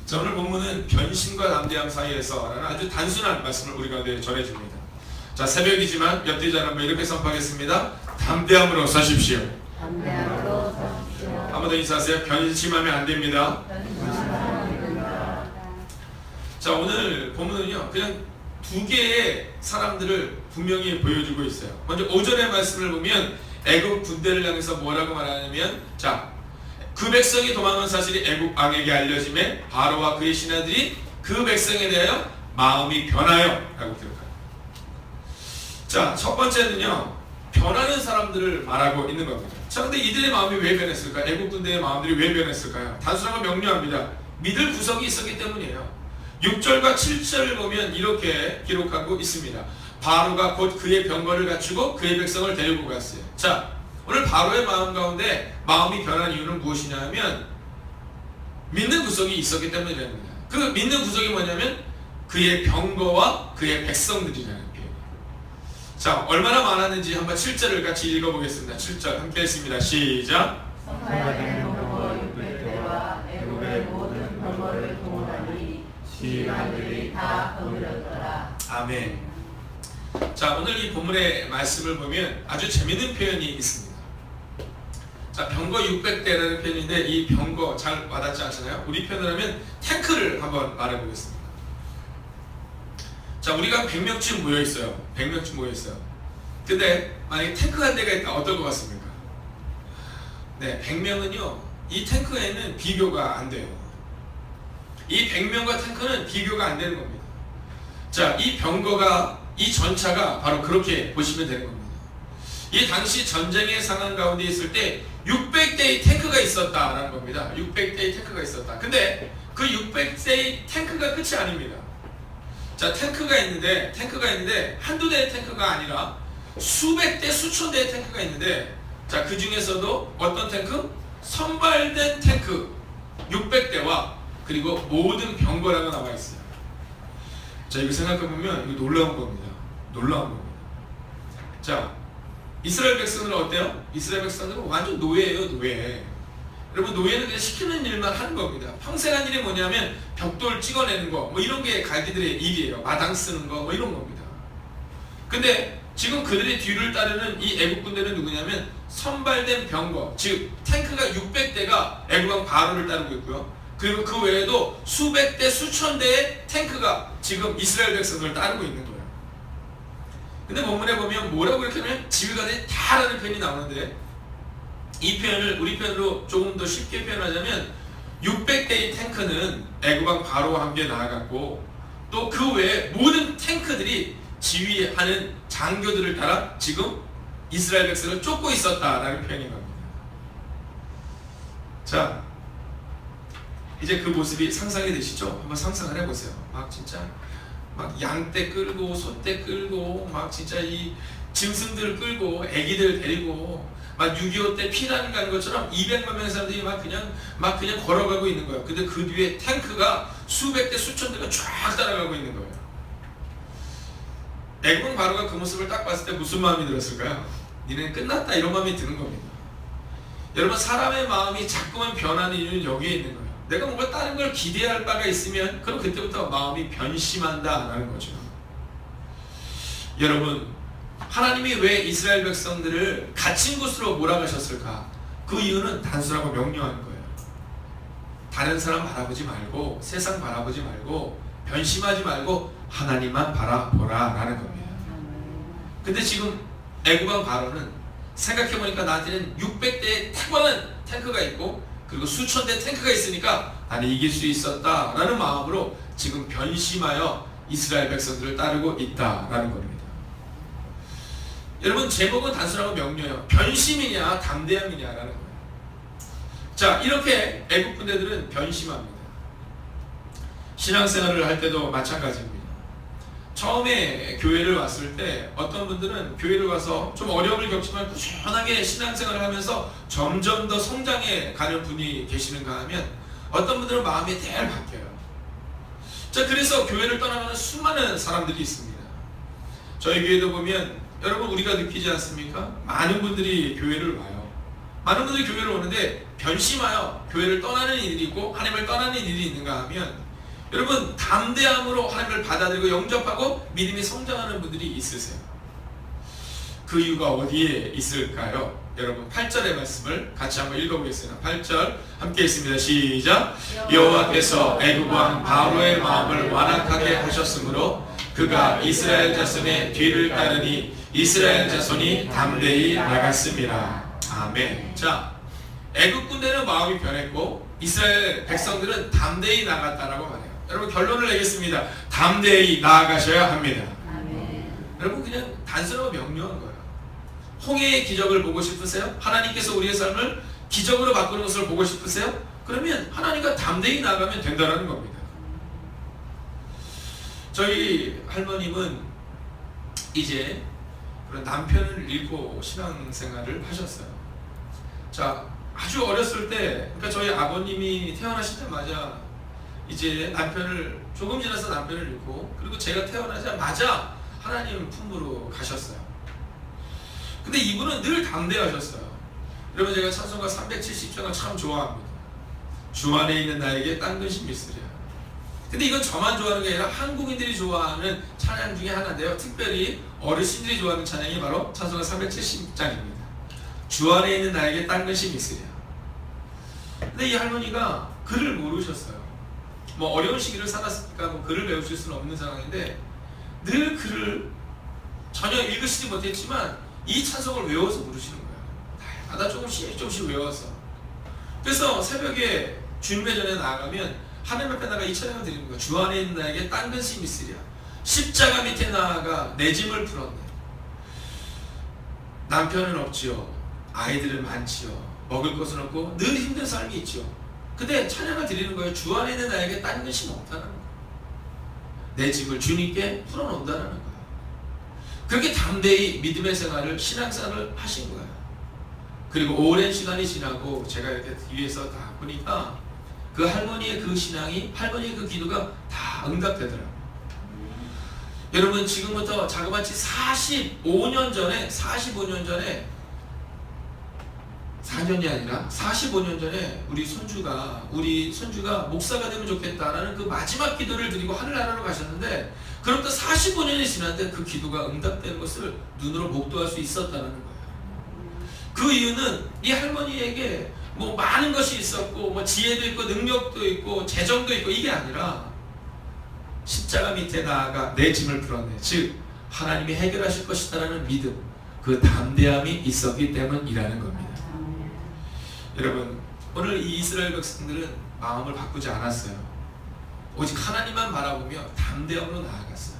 자, 오늘 본문은 변심과 담대함 사이에서라는 아주 단순한 말씀을 우리 가운데 전해줍니다. 자, 새벽이지만 옆뒤 잘 한번 이렇게 선포하겠습니다. 담대함으로 서십시오. 담대함으로 서십시오. 한번 더 인사하세요. 변심하면 안 됩니다. 자, 오늘 본문은요, 그냥 두 개의 사람들을 분명히 보여주고 있어요. 먼저 오전의 말씀을 보면 애국 군대를 향해서 뭐라고 말하냐면, 자, 그 백성이 도망한 사실이 애국 왕에게 알려짐에 바로와 그의 신하들이 그 백성에 대하여 마음이 변하여 라고 기록합니다. 자, 첫 번째는요, 변하는 사람들을 말하고 있는 겁니다. 자, 근데 이들의 마음이 왜 변했을까요? 애국 군대의 마음들이 왜 변했을까요? 단순하고 명료합니다. 믿을 구석이 있었기 때문이에요. 6절과 7절을 보면 이렇게 기록하고 있습니다. 바로가 곧 그의 병거를 갖추고 그의 백성을 데리고 갔어요. 자, 오늘 바로의 마음 가운데 마음이 변한 이유는 무엇이냐 하면 믿는 구석이 있었기 때문이랍니다. 그 믿는 구석이 뭐냐면 그의 병거와 그의 백성들이라는 표현이에요. 자, 얼마나 많았는지 한번 7절을 같이 읽어보겠습니다. 7절 함께 했습니다. 시작. 성하의 병거 600대와 애국의 모든 병거를 동원하니 지휘관들이 다 거느렸더라. 아멘. 자, 오늘 이 본문의 말씀을 보면 아주 재밌는 표현이 있습니다. 자, 병거 600대라는 표현인데 이 병거 잘 와닿지 않잖아요. 우리 표현을 하면 탱크를 한번 말해보겠습니다. 자, 우리가 100명쯤 모여있어요. 100명쯤 모여있어요. 근데 만약에 탱크 한 대가 있다, 어떨 것 같습니까? 네, 100명은요 이 탱크에는 비교가 안 돼요. 이 100명과 탱크는 비교가 안 되는 겁니다. 자, 이 병거가, 이 전차가 바로 그렇게 보시면 되는 겁니다. 이 당시 전쟁의 상황 가운데 있을 때 600대의 탱크가 있었다라는 겁니다. 600대의 탱크가 있었다. 근데 그 600대의 탱크가 끝이 아닙니다. 자, 탱크가 있는데 한두 대의 탱크가 아니라 수백 대, 수천 대의 탱크가 있는데, 자, 그 중에서도 어떤 탱크? 선발된 탱크 600대와 그리고 모든 병거라고 나와 있어요. 자, 이거 생각해보면 이거 놀라운 겁니다. 놀라운 겁니다. 자, 이스라엘 백성들은 어때요? 이스라엘 백성들은 완전 노예예요, 노예. 여러분, 노예는 그냥 시키는 일만 하는 겁니다. 평생 한 일이 뭐냐면 벽돌 찍어내는 거, 뭐 이런 게 갈기들의 일이에요. 마당 쓰는 거, 뭐 이런 겁니다. 근데 지금 그들의 뒤를 따르는 이 애국 군대는 누구냐면 선발된 병거, 즉 탱크가 600대가 애국왕 바로를 따르고 있고요. 그리고 그 외에도 수백 대, 수천 대의 탱크가 지금 이스라엘 백성들을 따르고 있는 거예요. 근데 본문에 보면 뭐라고 이렇게 하면 지휘관이 다라는 표현이 나오는데, 이 표현을 우리 표현으로 조금 더 쉽게 표현하자면 600대의 탱크는 애국왕 바로와 함께 나아갔고, 또 그 외에 모든 탱크들이 지휘하는 장교들을 따라 지금 이스라엘 백성을 쫓고 있었다라는 표현인 겁니다. 자, 이제 그 모습이 상상이 되시죠? 한번 상상을 해보세요. 막 진짜 막 양떼 끌고 소떼 끌고 막 진짜 이 짐승들 끌고 애기들 데리고 막 6.25 때 피난 가는 것처럼 200만 명의 사람들이 막 그냥 걸어가고 있는 거예요. 근데 그 뒤에 탱크가 수백 대 수천 대가 쫙 따라가고 있는 거예요. 애국왕 바로가 그 모습을 딱 봤을 때 무슨 마음이 들었을까요? 니네는 끝났다, 이런 마음이 드는 겁니다. 여러분, 사람의 마음이 자꾸만 변하는 이유는 여기에 있는 거예요. 내가 뭔가 다른 걸 기대할 바가 있으면 그럼 그때부터 마음이 변심한다라는 거죠. 여러분, 하나님이 왜 이스라엘 백성들을 갇힌 곳으로 몰아가셨을까? 그 이유는 단순하고 명료한 거예요. 다른 사람 바라보지 말고, 세상 바라보지 말고, 변심하지 말고 하나님만 바라보라 라는 겁니다. 근데 지금 애국왕 바로는 생각해보니까 나한테는 600대의 태권한 탱크가 있고 그리고 수천 대 탱크가 있으니까 나는 이길 수 있었다 라는 마음으로 지금 변심하여 이스라엘 백성들을 따르고 있다라는 겁니다. 여러분, 제목은 단순하고 명료해요. 변심이냐 담대함이냐라는 거예요. 자, 이렇게 애국 군대들은 변심합니다. 신앙생활을 할 때도 마찬가지입니다. 처음에 교회를 왔을 때 어떤 분들은 교회를 와서 좀 어려움을 겪지만 꾸준하게 신앙생활을 하면서 점점 더 성장해 가는 분이 계시는가 하면 어떤 분들은 마음이 대 바뀌어요. 자, 그래서 교회를 떠나가는 수많은 사람들이 있습니다. 저희 교회도 보면 여러분, 우리가 느끼지 않습니까? 많은 분들이 교회를 와요. 많은 분들이 교회를 오는데 변심하여 교회를 떠나는 일이 있고 하나님을 떠나는 일이 있는가 하면 여러분 담대함으로 하나님을 받아들이고 영접하고 믿음이 성장하는 분들이 있으세요. 그 이유가 어디에 있을까요? 여러분 8절의 말씀을 같이 한번 읽어보겠습니다. 8절 함께 읽습니다. 시작. 여호와께서 애굽 왕 바로의 마음을 완악하게 하셨으므로 그가 이스라엘 자손의 뒤를 따르니 이스라엘 자손이 담대히 나갔습니다. 아멘. 자, 애굽 군대는 마음이 변했고 이스라엘 백성들은 담대히 나갔다라고 말해요. 여러분 결론을 내겠습니다. 담대히 나아가셔야 합니다. 아멘. 여러분 그냥 단순하고 명료한 거예요. 홍해의 기적을 보고 싶으세요? 하나님께서 우리의 삶을 기적으로 바꾸는 것을 보고 싶으세요? 그러면 하나님과 담대히 나아가면 된다는 겁니다. 저희 할머님은 이제 그런 남편을 잃고 신앙생활을 하셨어요. 자, 아주 어렸을 때, 그러니까 저희 아버님이 태어나시자마자 이제 남편을 조금 지나서 남편을 잃고 그리고 제가 태어나자마자 하나님 품으로 가셨어요. 근데 이분은 늘 담대하셨어요. 여러분 제가 찬송가 370장을 참 좋아합니다. 주 안에 있는 나에게 딴 근심이 있으랴. 근데 이건 저만 좋아하는 게 아니라 한국인들이 좋아하는 찬양 중에 하나인데요. 특별히 어르신들이 좋아하는 찬양이 바로 찬송가 370장입니다. 주 안에 있는 나에게 딴 근심이 있으랴. 근데 이 할머니가 글을 모르셨어요. 뭐 어려운 시기를 살았으니까 뭐 글을 배우실 수는 없는 상황인데 늘 글을 전혀 읽으시지 못했지만 이 찬송을 외워서 부르시는 거예요. 다다 조금씩 외워서. 그래서 새벽에 주님의 전에 나아가면 하나님 앞에 나가 이 찬양을 드리는 거예요. 주 안에 있는 나에게 딴 근심이 있으랴. 십자가 밑에 나아가 내 짐을 풀었네. 남편은 없지요. 아이들은 많지요. 먹을 것은 없고 늘 힘든 삶이 있지요. 근데 찬양을 드리는 거예요. 주 안에 있는 나에게 딴 근심 없다는 거예요. 내 짐을 주님께 풀어놓는다는 거예요. 그렇게 담대히 믿음의 생활을 신앙생활을 하신 거예요. 그리고 오랜 시간이 지나고 제가 이렇게 뒤에서 다 보니까 그 할머니의 그 신앙이 할머니의 그 기도가 다 응답되더라고요. 여러분 지금부터 자그마치 45년 전에 4년이 아니라 45년 전에 우리 손주가 목사가 되면 좋겠다라는 그 마지막 기도를 드리고 하늘나라로 가셨는데 그로부터 45년이 지났는데 그 기도가 응답되는 것을 눈으로 목도할 수 있었다는 거예요. 그 이유는 이 할머니에게 뭐 많은 것이 있었고 뭐 지혜도 있고 능력도 있고 재정도 있고 이게 아니라 십자가 밑에 나아가 내 짐을 풀었네. 즉 하나님이 해결하실 것이다라는 믿음, 그 담대함이 있었기 때문이라는 겁니다. 여러분 오늘 이 이스라엘 백성들은 마음을 바꾸지 않았어요. 오직 하나님만 바라보며 담대함으로 나아갔어요.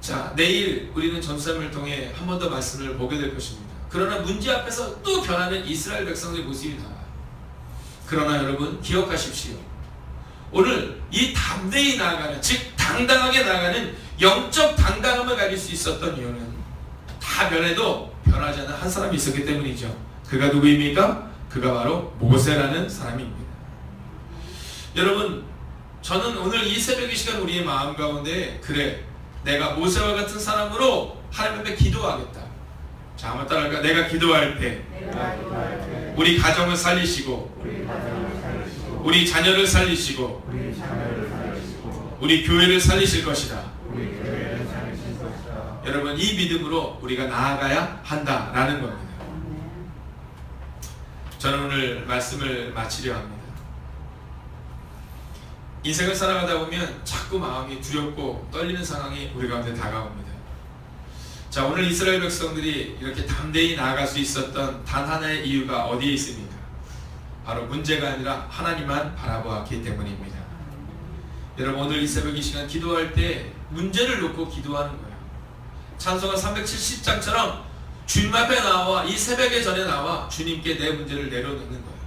자, 내일 우리는 전수함을 통해 한 번 더 말씀을 보게 될 것입니다. 그러나 문제 앞에서 또 변하는 이스라엘 백성들의 모습이 나와요. 그러나 여러분 기억하십시오. 오늘 이 담대히 나아가는, 즉 당당하게 나아가는 영적 당당함을 가질 수 있었던 이유는 다 변해도 변하지 않는 한 사람이 있었기 때문이죠. 그가 누구입니까? 그가 바로 모세라는 사람입니다. 여러분 저는 오늘 이 새벽의 시간 우리의 마음 가운데 그래 내가 모세와 같은 사람으로 하나님 앞에 기도하겠다. 자 한번 따라할까? 내가 기도할 때 우리 가정을 살리시고 우리 자녀를 살리시고 우리 교회를 살리실 것이다. 여러분 이 믿음으로 우리가 나아가야 한다라는 겁니다. 저는 오늘 말씀을 마치려 합니다. 인생을 살아가다 보면 자꾸 마음이 두렵고 떨리는 상황이 우리 가운데 다가옵니다. 자, 오늘 이스라엘 백성들이 이렇게 담대히 나아갈 수 있었던 단 하나의 이유가 어디에 있습니까? 바로 문제가 아니라 하나님만 바라보았기 때문입니다. 여러분 오늘 이 새벽 이 시간 기도할 때 문제를 놓고 기도하는 거예요. 찬송가 370장처럼 주님 앞에 나와 이 새벽에 전에 나와 주님께 내 문제를 내려놓는 거예요.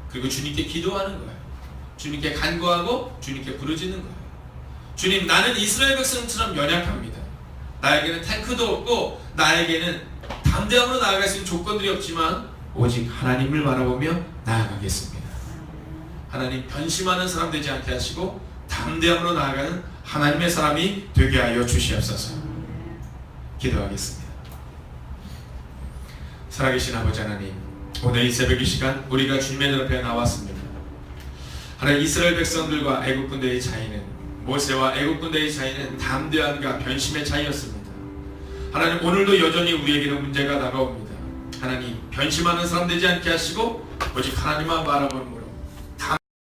그리고 주님께 기도하는 거예요. 주님께 간구하고 주님께 부르짖는 거예요. 주님 나는 이스라엘 백성처럼 연약합니다. 나에게는 탱크도 없고 나에게는 담대함으로 나아갈 수 있는 조건들이 없지만 오직 하나님을 바라보며 나아가겠습니다. 하나님 변심하는 사람 되지 않게 하시고 담대함으로 나아가는 하나님의 사람이 되게 하여 주시옵소서. 기도하겠습니다. 살아계신 아버지 하나님, 오늘 이 새벽 이 시간 우리가 주님의 눈앞에 나왔습니다. 하나님, 이스라엘 백성들과 애국 군대의 차이는, 모세와 애국 군대의 차이는 담대함과 변심의 차이였습니다. 하나님, 오늘도 여전히 우리에게는 문제가 다가옵니다. 하나님, 변심하는 사람 되지 않게 하시고 오직 하나님만 바라보는